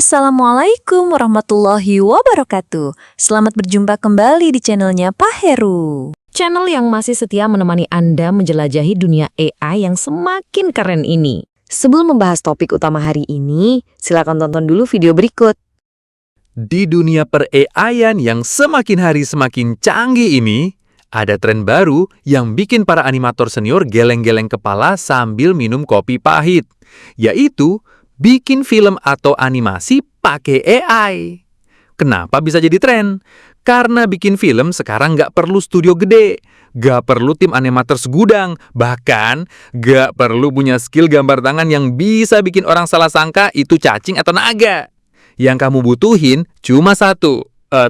Assalamualaikum warahmatullahi wabarakatuh. Selamat berjumpa kembali di channelnya Pak Heru. Channel yang masih setia menemani Anda menjelajahi dunia AI yang semakin keren ini. Sebelum membahas topik utama hari ini, silakan tonton dulu video berikut. Di dunia per-AI-an yang semakin hari semakin canggih ini, ada tren baru yang bikin para animator senior geleng-geleng kepala sambil minum kopi pahit, yaitu bikin film atau animasi pakai AI. Kenapa bisa jadi tren? Karena bikin film sekarang nggak perlu studio gede, nggak perlu tim animator segudang, bahkan nggak perlu punya skill gambar tangan yang bisa bikin orang salah sangka itu cacing atau naga. Yang kamu butuhin cuma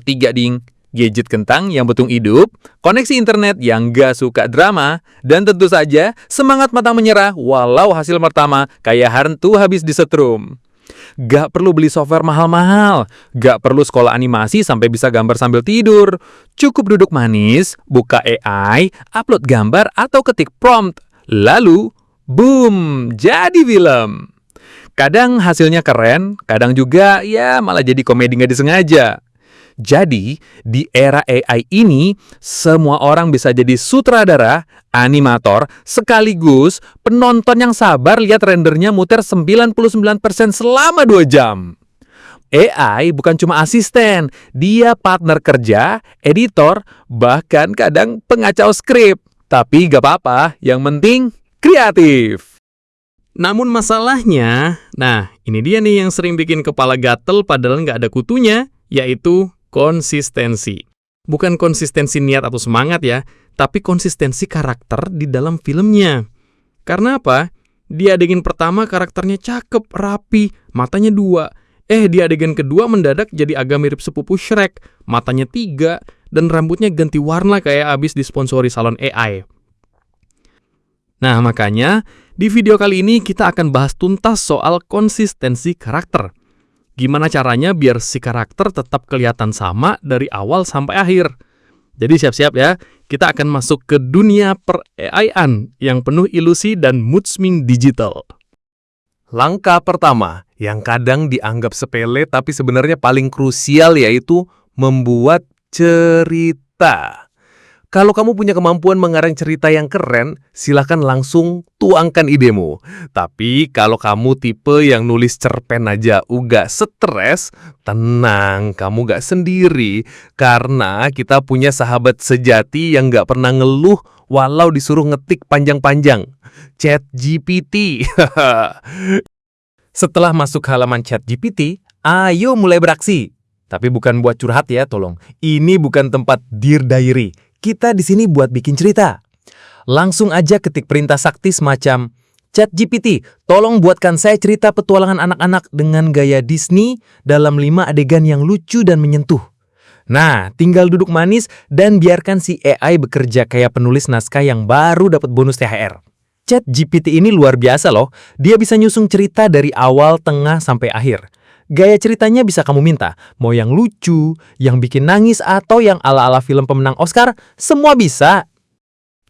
tiga ding. Gadget kentang yang betung hidup, koneksi internet yang gak suka drama, dan tentu saja semangat mata menyerah walau hasil pertama kayak hantu habis disetrum. Gak perlu beli software mahal-mahal, gak perlu sekolah animasi sampai bisa gambar sambil tidur. Cukup duduk manis, buka AI, upload gambar atau ketik prompt. Lalu, boom, jadi film. Kadang hasilnya keren, kadang juga ya malah jadi komedi gak disengaja. Jadi, di era AI ini, semua orang bisa jadi sutradara, animator, sekaligus penonton yang sabar lihat rendernya muter 99% selama 2 jam. AI bukan cuma asisten, dia partner kerja, editor, bahkan kadang pengacau skrip. Tapi gak apa-apa, yang penting kreatif. Namun masalahnya, ini dia nih yang sering bikin kepala gatel padahal nggak ada kutunya, yaitu konsistensi. Bukan konsistensi niat atau semangat ya, tapi konsistensi karakter di dalam filmnya. Karena apa? Di adegan pertama karakternya cakep, rapi, matanya 2. Di adegan kedua mendadak jadi agak mirip sepupu Shrek, matanya 3, dan rambutnya ganti warna kayak abis disponsori salon AI. Nah, makanya di video kali ini kita akan bahas tuntas soal konsistensi karakter. Gimana caranya biar si karakter tetap kelihatan sama dari awal sampai akhir. Jadi siap-siap ya, kita akan masuk ke dunia per-AI-an yang penuh ilusi dan mood swing digital. Langkah pertama, yang kadang dianggap sepele tapi sebenarnya paling krusial, yaitu membuat cerita. Kalau kamu punya kemampuan mengarang cerita yang keren, silakan langsung tuangkan idemu. Tapi kalau kamu tipe yang nulis cerpen aja uga stres, tenang, kamu gak sendiri. Karena kita punya sahabat sejati yang gak pernah ngeluh walau disuruh ngetik panjang-panjang. ChatGPT. Setelah masuk halaman ChatGPT, ayo mulai beraksi. Tapi bukan buat curhat ya, tolong. Ini bukan tempat Dear Diary. Kita di sini buat bikin cerita. Langsung aja ketik perintah sakti semacam, ChatGPT, tolong buatkan saya cerita petualangan anak-anak dengan gaya Disney dalam 5 adegan yang lucu dan menyentuh. Nah, tinggal duduk manis dan biarkan si AI bekerja kayak penulis naskah yang baru dapat bonus THR. ChatGPT ini luar biasa loh. Dia bisa nyusung cerita dari awal, tengah, sampai akhir. Gaya ceritanya bisa kamu minta, mau yang lucu, yang bikin nangis, atau yang ala-ala film pemenang Oscar, semua bisa.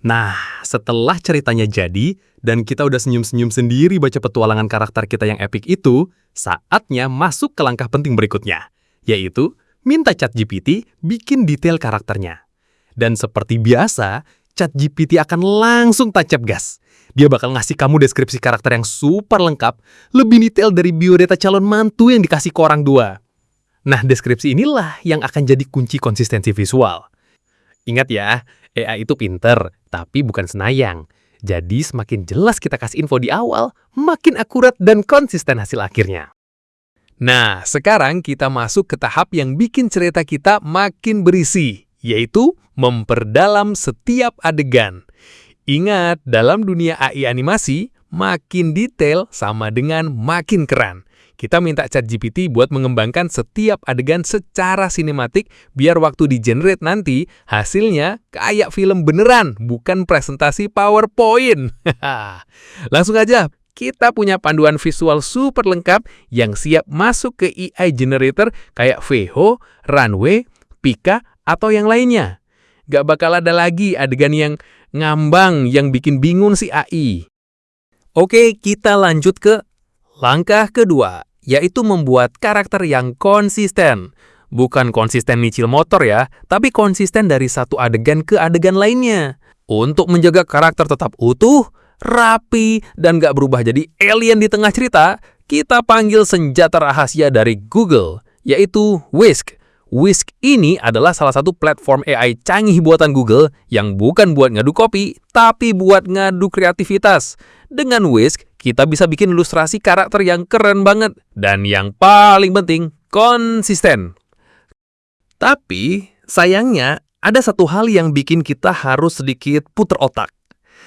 Nah, setelah ceritanya jadi, dan kita udah senyum-senyum sendiri baca petualangan karakter kita yang epik itu, saatnya masuk ke langkah penting berikutnya, yaitu minta ChatGPT bikin detail karakternya. Dan seperti biasa, ChatGPT akan langsung tancap gas. Dia bakal ngasih kamu deskripsi karakter yang super lengkap, lebih detail dari biodata calon mantu yang dikasih ke orang tua. Nah, deskripsi inilah yang akan jadi kunci konsistensi visual. Ingat ya, AI itu pinter, tapi bukan senayang. Jadi semakin jelas kita kasih info di awal, makin akurat dan konsisten hasil akhirnya. Nah, sekarang kita masuk ke tahap yang bikin cerita kita makin berisi, yaitu memperdalam setiap adegan. Ingat, dalam dunia AI animasi, makin detail sama dengan makin keren. Kita minta ChatGPT buat mengembangkan setiap adegan secara sinematik biar waktu di-generate nanti, hasilnya kayak film beneran, bukan presentasi PowerPoint. Langsung aja, kita punya panduan visual super lengkap yang siap masuk ke AI generator kayak Veho, Runway, Pika, atau yang lainnya. Gak bakal ada lagi adegan yang ngambang yang bikin bingung si AI. Oke, kita lanjut ke langkah kedua, yaitu membuat karakter yang konsisten. Bukan konsisten nyicil motor ya, tapi konsisten dari satu adegan ke adegan lainnya. Untuk menjaga karakter tetap utuh, rapi, dan gak berubah jadi alien di tengah cerita, kita panggil senjata rahasia dari Google, yaitu Whisk. Whisk ini adalah salah satu platform AI canggih buatan Google yang bukan buat ngadu copy, tapi buat ngadu kreativitas. Dengan Whisk, kita bisa bikin ilustrasi karakter yang keren banget. Dan yang paling penting, konsisten. Tapi, sayangnya, ada satu hal yang bikin kita harus sedikit puter otak.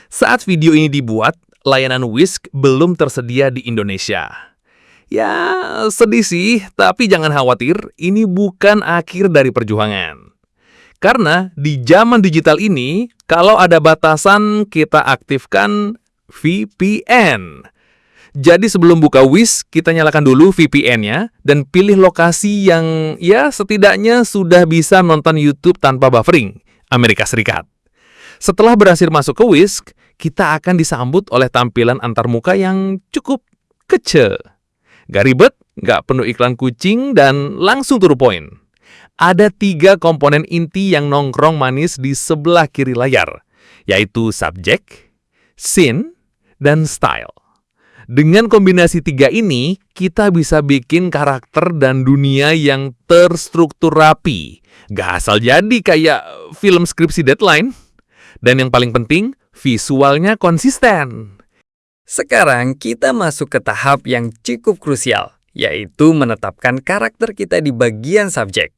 Saat video ini dibuat, layanan Whisk belum tersedia di Indonesia. Ya, sedih sih, tapi jangan khawatir, ini bukan akhir dari perjuangan. Karena di zaman digital ini, kalau ada batasan, kita aktifkan VPN. Jadi sebelum buka Whisk, kita nyalakan dulu VPN-nya dan pilih lokasi yang ya setidaknya sudah bisa nonton YouTube tanpa buffering, Amerika Serikat. Setelah berhasil masuk ke Whisk, kita akan disambut oleh tampilan antarmuka yang cukup kece. Gak ribet, gak penuh iklan kucing, dan langsung to the point. Ada 3 komponen inti yang nongkrong manis di sebelah kiri layar, yaitu subject, scene, dan style. Dengan kombinasi 3 ini, kita bisa bikin karakter dan dunia yang terstruktur rapi. Gak asal jadi kayak film skripsi deadline. Dan yang paling penting, visualnya konsisten. Sekarang kita masuk ke tahap yang cukup krusial, yaitu menetapkan karakter kita di bagian subjek.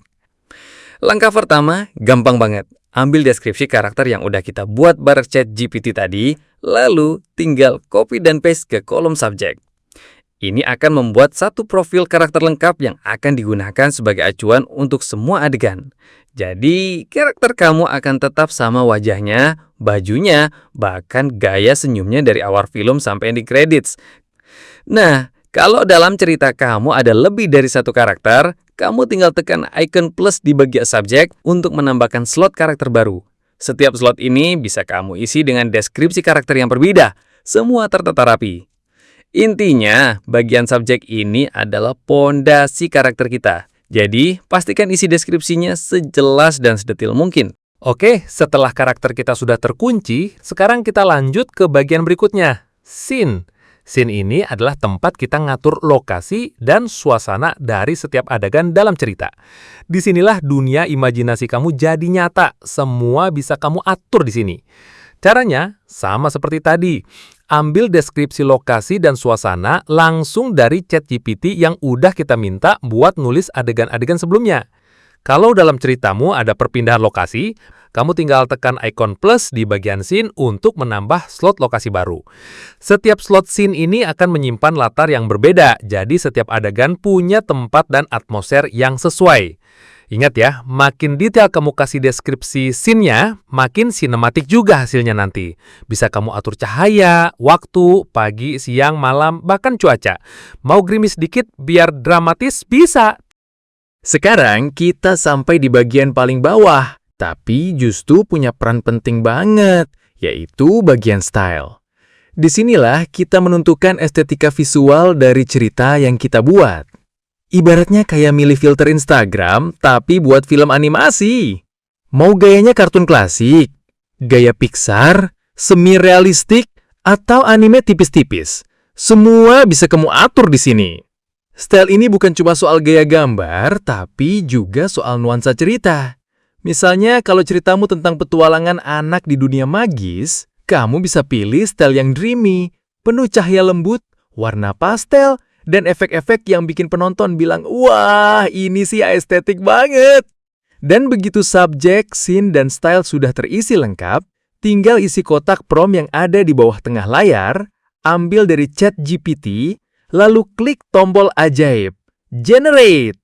Langkah pertama, gampang banget. Ambil deskripsi karakter yang udah kita buat bareng ChatGPT tadi, lalu tinggal copy dan paste ke kolom subjek. Ini akan membuat satu profil karakter lengkap yang akan digunakan sebagai acuan untuk semua adegan. Jadi, karakter kamu akan tetap sama wajahnya, bajunya, bahkan gaya senyumnya dari awal film sampai ending credits. Nah, kalau dalam cerita kamu ada lebih dari satu karakter, kamu tinggal tekan icon plus di bagian subjek untuk menambahkan slot karakter baru. Setiap slot ini bisa kamu isi dengan deskripsi karakter yang berbeda. Semua tertata rapi. Intinya, bagian subjek ini adalah pondasi karakter kita. Jadi, pastikan isi deskripsinya sejelas dan sedetil mungkin. Oke, setelah karakter kita sudah terkunci, sekarang kita lanjut ke bagian berikutnya, scene. Scene ini adalah tempat kita ngatur lokasi dan suasana dari setiap adegan dalam cerita. Disinilah dunia imajinasi kamu jadi nyata, semua bisa kamu atur di sini. Caranya sama seperti tadi. Ambil deskripsi lokasi dan suasana langsung dari ChatGPT yang udah kita minta buat nulis adegan-adegan sebelumnya. Kalau dalam ceritamu ada perpindahan lokasi, kamu tinggal tekan icon plus di bagian scene untuk menambah slot lokasi baru. Setiap slot scene ini akan menyimpan latar yang berbeda, jadi setiap adegan punya tempat dan atmosfer yang sesuai. Ingat ya, makin detail kamu kasih deskripsi scene-nya, makin sinematik juga hasilnya nanti. Bisa kamu atur cahaya, waktu, pagi, siang, malam, bahkan cuaca. Mau gerimis sedikit biar dramatis, bisa. Sekarang kita sampai di bagian paling bawah, tapi justru punya peran penting banget, yaitu bagian style. Disinilah kita menentukan estetika visual dari cerita yang kita buat. Ibaratnya kayak milih filter Instagram, tapi buat film animasi. Mau gayanya kartun klasik, gaya Pixar, semi-realistik, atau anime tipis-tipis. Semua bisa kamu atur di sini. Style ini bukan cuma soal gaya gambar, tapi juga soal nuansa cerita. Misalnya, kalau ceritamu tentang petualangan anak di dunia magis, kamu bisa pilih style yang dreamy, penuh cahaya lembut, warna pastel, dan efek-efek yang bikin penonton bilang, wah, ini sih estetik banget. Dan begitu subjek, scene, dan style sudah terisi lengkap, tinggal isi kotak prompt yang ada di bawah tengah layar, ambil dari ChatGPT, lalu klik tombol ajaib, Generate.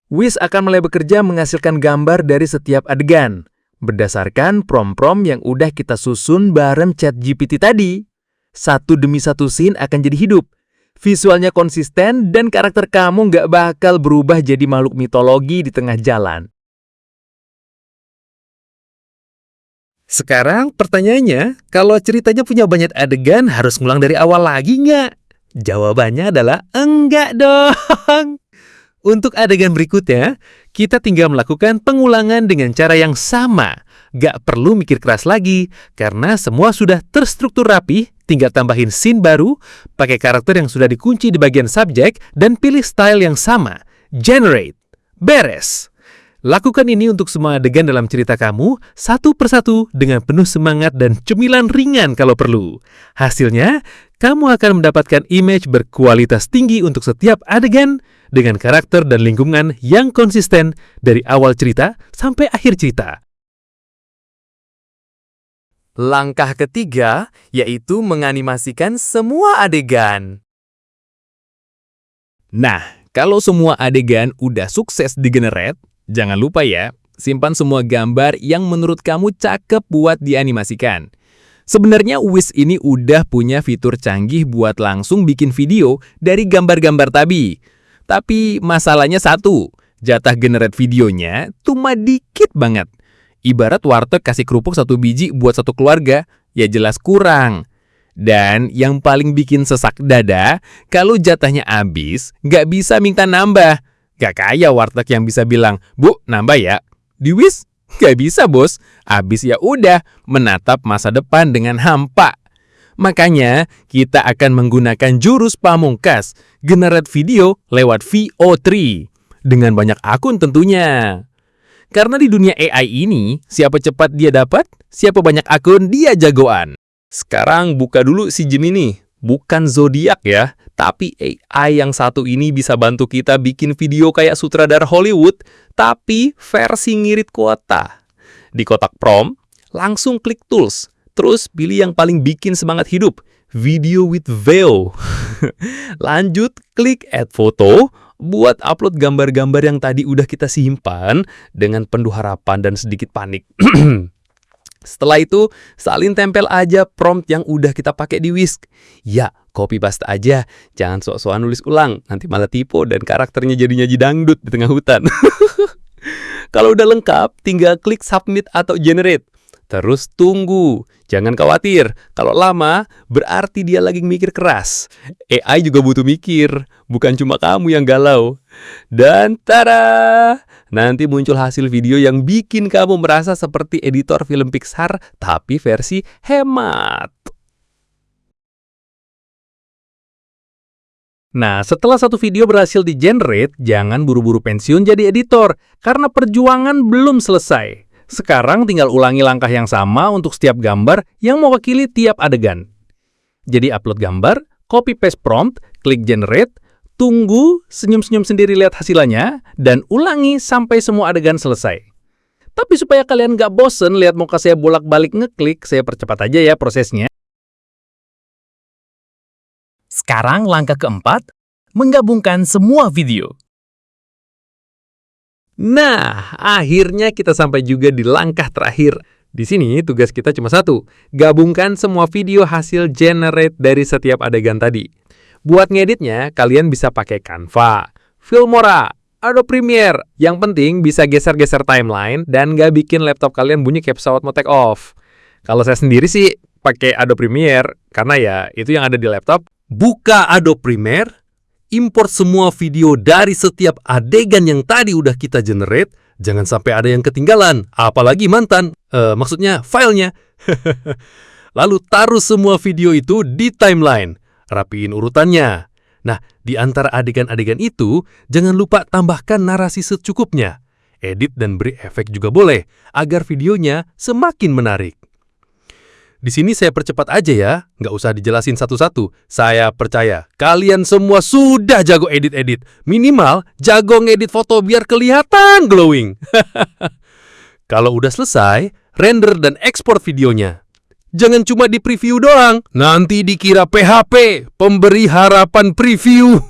Whisk akan mulai bekerja menghasilkan gambar dari setiap adegan, berdasarkan prompt-prompt yang udah kita susun bareng ChatGPT tadi. Satu demi satu scene akan jadi hidup. Visualnya konsisten dan karakter kamu nggak bakal berubah jadi makhluk mitologi di tengah jalan. Sekarang pertanyaannya, kalau ceritanya punya banyak adegan harus ngulang dari awal lagi nggak? Jawabannya adalah enggak dong. Untuk adegan berikutnya, kita tinggal melakukan pengulangan dengan cara yang sama. Gak perlu mikir keras lagi, karena semua sudah terstruktur rapi, tinggal tambahin scene baru, pakai karakter yang sudah dikunci di bagian subjek, dan pilih style yang sama. Generate. Beres. Lakukan ini untuk semua adegan dalam cerita kamu, satu persatu dengan penuh semangat dan cemilan ringan kalau perlu. Hasilnya, kamu akan mendapatkan image berkualitas tinggi untuk setiap adegan, dengan karakter dan lingkungan yang konsisten dari awal cerita sampai akhir cerita. Langkah ketiga yaitu menganimasikan semua adegan. Nah, kalau semua adegan udah sukses di-generate, jangan lupa ya, simpan semua gambar yang menurut kamu cakep buat dianimasikan. Sebenarnya Wish ini udah punya fitur canggih buat langsung bikin video dari gambar-gambar tadi. Tapi masalahnya satu, jatah generate videonya cuma dikit banget. Ibarat warteg kasih kerupuk 1 biji buat 1 keluarga, ya jelas kurang. Dan yang paling bikin sesak dada, kalau jatahnya habis, nggak bisa minta nambah. Gak kayak warteg yang bisa bilang, "Bu, nambah ya." Di Wish, nggak bisa bos. Habis ya udah, menatap masa depan dengan hampa. Makanya, kita akan menggunakan jurus pamungkas, generate video lewat VO3, dengan banyak akun tentunya. Karena di dunia AI ini, siapa cepat dia dapat, siapa banyak akun dia jagoan. Sekarang buka dulu si Gemini. Bukan zodiak ya, tapi AI yang satu ini bisa bantu kita bikin video kayak sutradara Hollywood, tapi versi ngirit kuota. Di kotak prompt, langsung klik tools. Terus pilih yang paling bikin semangat hidup, Video with Veo. Lanjut, klik add photo, buat upload gambar-gambar yang tadi udah kita simpan dengan penuh harapan dan sedikit panik. Setelah itu, salin tempel aja prompt yang udah kita pakai di Wish. Ya, copy paste aja, jangan sok-sokan nulis ulang, nanti malah typo dan karakternya jadinya dangdut di tengah hutan. Kalau udah lengkap, tinggal klik submit atau generate. Terus tunggu, jangan khawatir. Kalau lama, berarti dia lagi mikir keras. AI juga butuh mikir, bukan cuma kamu yang galau. Dan tada! Nanti muncul hasil video yang bikin kamu merasa seperti editor film Pixar, tapi versi hemat. Nah, setelah satu video berhasil di-generate, jangan buru-buru pensiun jadi editor, karena perjuangan belum selesai. Sekarang tinggal ulangi langkah yang sama untuk setiap gambar yang mewakili tiap adegan. Jadi upload gambar, copy paste prompt, klik generate, tunggu, senyum-senyum sendiri lihat hasilnya, dan ulangi sampai semua adegan selesai. Tapi supaya kalian gak bosen lihat muka saya bolak-balik ngeklik, saya percepat aja ya prosesnya. Sekarang langkah keempat, menggabungkan semua video. Nah, akhirnya kita sampai juga di langkah terakhir. Di sini tugas kita cuma satu, gabungkan semua video hasil generate dari setiap adegan tadi. Buat ngeditnya, kalian bisa pakai Canva, Filmora, Adobe Premiere. Yang penting bisa geser-geser timeline dan nggak bikin laptop kalian bunyi kayak pesawat mau take off. Kalau saya sendiri sih pakai Adobe Premiere, karena ya itu yang ada di laptop. Buka Adobe Premiere, import semua video dari setiap adegan yang tadi udah kita generate. Jangan sampai ada yang ketinggalan, apalagi mantan. Maksudnya filenya. Lalu taruh semua video itu di timeline. Rapiin urutannya. Nah, di antara adegan-adegan itu, jangan lupa tambahkan narasi secukupnya. Edit dan beri efek juga boleh, agar videonya semakin menarik. Di sini saya percepat aja ya, nggak usah dijelasin satu-satu. Saya percaya, kalian semua sudah jago edit-edit. Minimal, jago ngedit foto biar kelihatan glowing. Kalau udah selesai, render dan ekspor videonya. Jangan cuma di preview doang, nanti dikira PHP, pemberi harapan preview.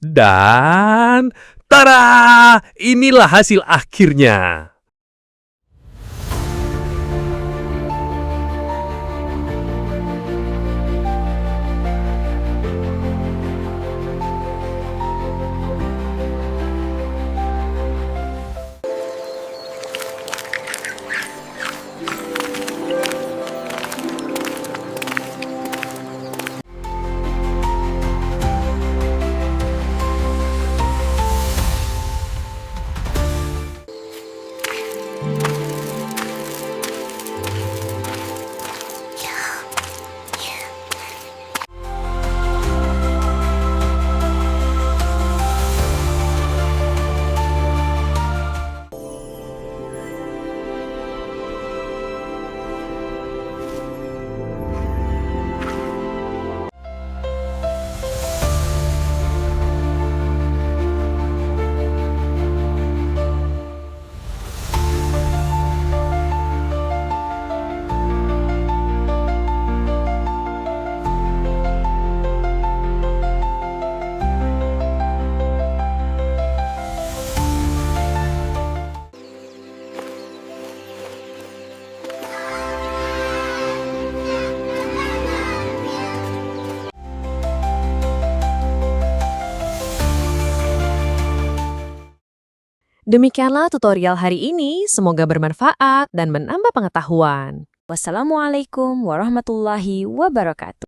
Dan, tada! Inilah hasil akhirnya. Demikianlah tutorial hari ini, semoga bermanfaat dan menambah pengetahuan. Wassalamualaikum warahmatullahi wabarakatuh.